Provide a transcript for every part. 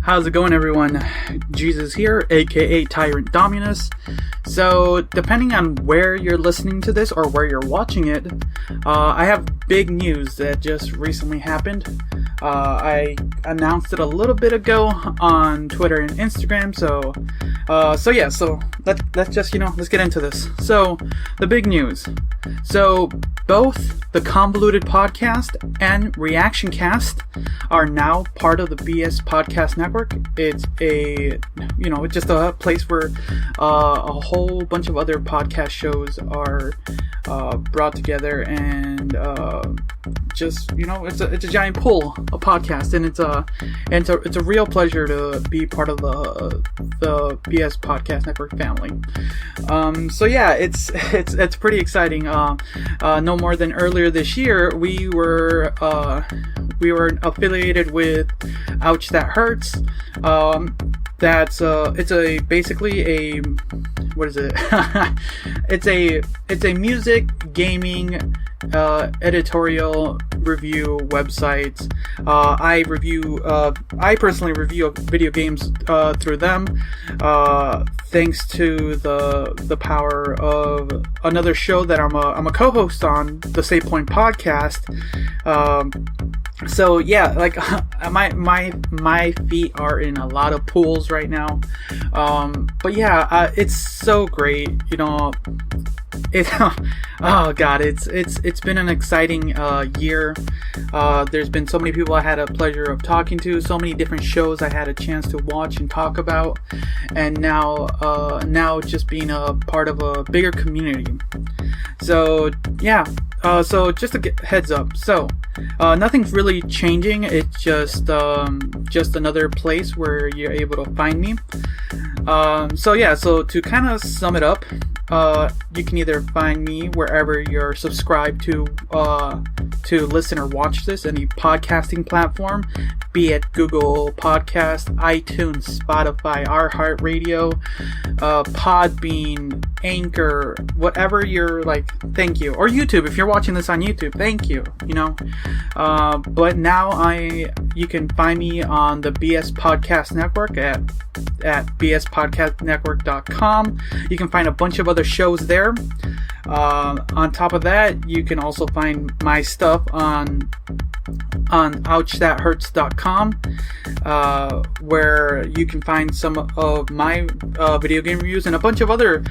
How's it going, everyone? Jesus here, aka Tyrant Dominus. So, depending on where you're listening to this or where you're watching it, I have big news that just recently happened. I announced it a little bit ago on Twitter and Instagram. So let's just let's get into this. So, the big news. So, both the Convoluted Podcast and Reaction Cast are now part of the BS Podcast Network. It's it's just a place where a whole bunch of other podcast shows are brought together, and it's a giant pool of podcasts, and it's a real pleasure to be part of the BS Podcast Network family. It's pretty exciting. No more than earlier this year, we were affiliated with Ouch That Hurts. It's basically a what is it? it's a music gaming editorial review website. I personally review video games through them, thanks to the power of another show that I'm a co-host on, the Save Point Podcast. So yeah, like my feet are in a lot of pools right now. But yeah, it's so great, it's been an exciting year. There's been so many people I had a pleasure of talking to, so many different shows I had a chance to watch and talk about, and now just being a part of a bigger community. So yeah, so just a heads up. So nothing's really changing. It's just another place where you're able to find me. So to kind of sum it up, you can either find me wherever you're subscribed to listen or watch this, any podcasting platform, be it Google Podcast, iTunes, Spotify, iHeartRadio, Podbean, Anchor, whatever you're like. Thank you. Or YouTube, if you're watching this on YouTube, thank you. But now you can find me on the BS Podcast Network at bspodcastnetwork.com. You can find a bunch of other shows there. On top of that, you can also find my stuff on ouchthathurts.com, where you can find some of my video game reviews and a bunch of other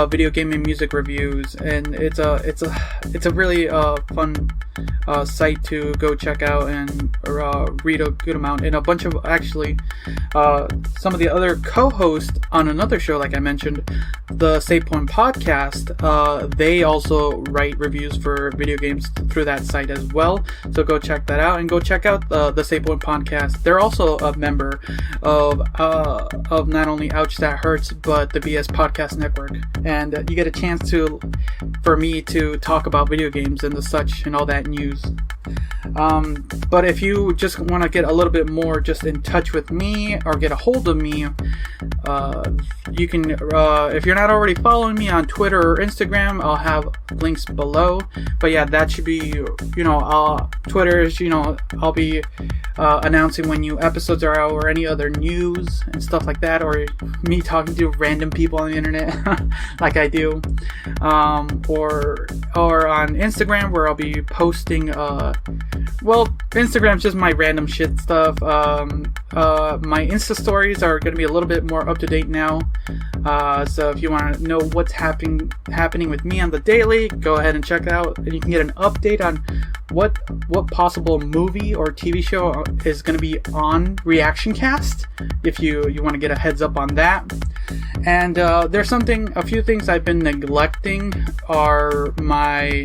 video game and music reviews, and it's a really fun site to go check out and read a good amount. And a bunch of some of the other co-hosts on another show, like I mentioned, the Save Point Podcast, they also write reviews for video games through that site as well. So go check that out, and go check out the Save Point Podcast. They're also a member of not only Ouch That Hurts, but the BS Podcast Network, and you get a chance for me to talk about video games and the such and all that news. But if you just want to get a little bit more just in touch with me or get a hold of me, you can, if you're not already following me on Twitter or Instagram, I'll have links below. But yeah, that should be, Twitter is, I'll be announcing when new episodes are out, or any other news and stuff like that, or me talking to random people on the internet like I do, or on Instagram, where I'll be posting Instagram's just my random shit stuff. My Insta stories are going to be a little bit more up to date now, so if you want to know what's happening with me on the daily, go ahead and check it out, and you can get an update on what possible movie or TV show is going to be on Reaction Cast, if you want to get a heads up on that. And there's a few things I've been neglecting are my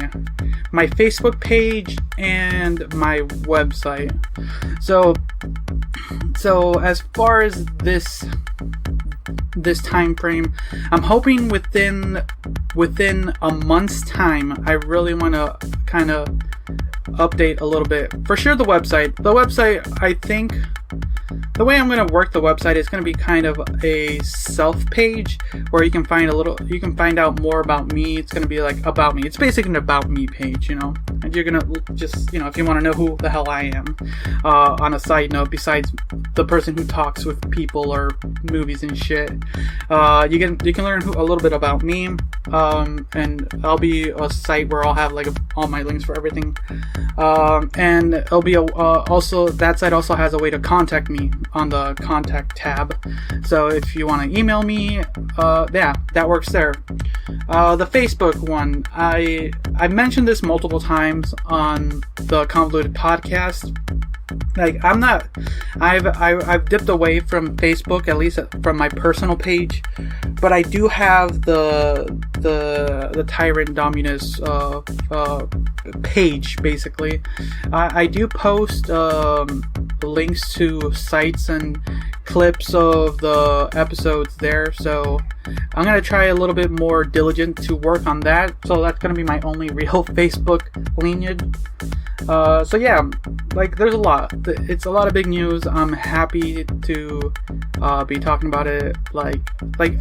Facebook page and my website. So as far as this time frame, I'm hoping within a month's time, I really want to kind of update a little bit. For sure, the website, I think the way I'm going to work the website is going to be kind of a self page where you can find out more about me. It's going to be like about me. It's basically an about me page, And you're gonna just, if you want to know who the hell I am, on a side note, besides the person who talks with people or movies and shit, you can learn a little bit about me, and I'll be a site where I'll have like all my links for everything, and it'll be also, that site also has a way to contact me on the contact tab. So if you want to email me, yeah, that works there. The Facebook one, I mentioned this multiple times on the Convoluted Podcast. Like, I've dipped away from Facebook, at least from my personal page, but I do have the Tyrant Dominus page, basically. I do post links to sites and clips of the episodes there, so I'm gonna try a little bit more diligent to work on that. So that's gonna be my only real Facebook lineage. So yeah, like, there's a lot. It's a lot of big news. I'm happy to be talking about it. Like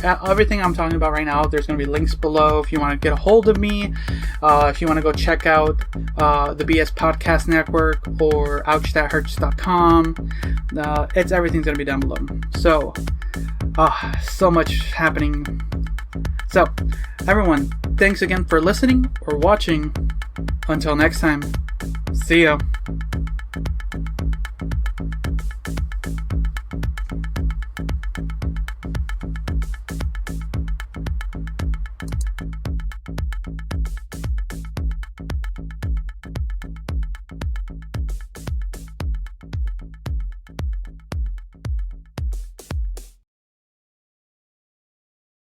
everything I'm talking about right now, there's going to be links below if you want to get a hold of me. If you want to go check out the BS Podcast Network or ouchthathurts.com. Everything's going to be down below. So, so much happening. So, everyone, thanks again for listening or watching. Until next time, see ya.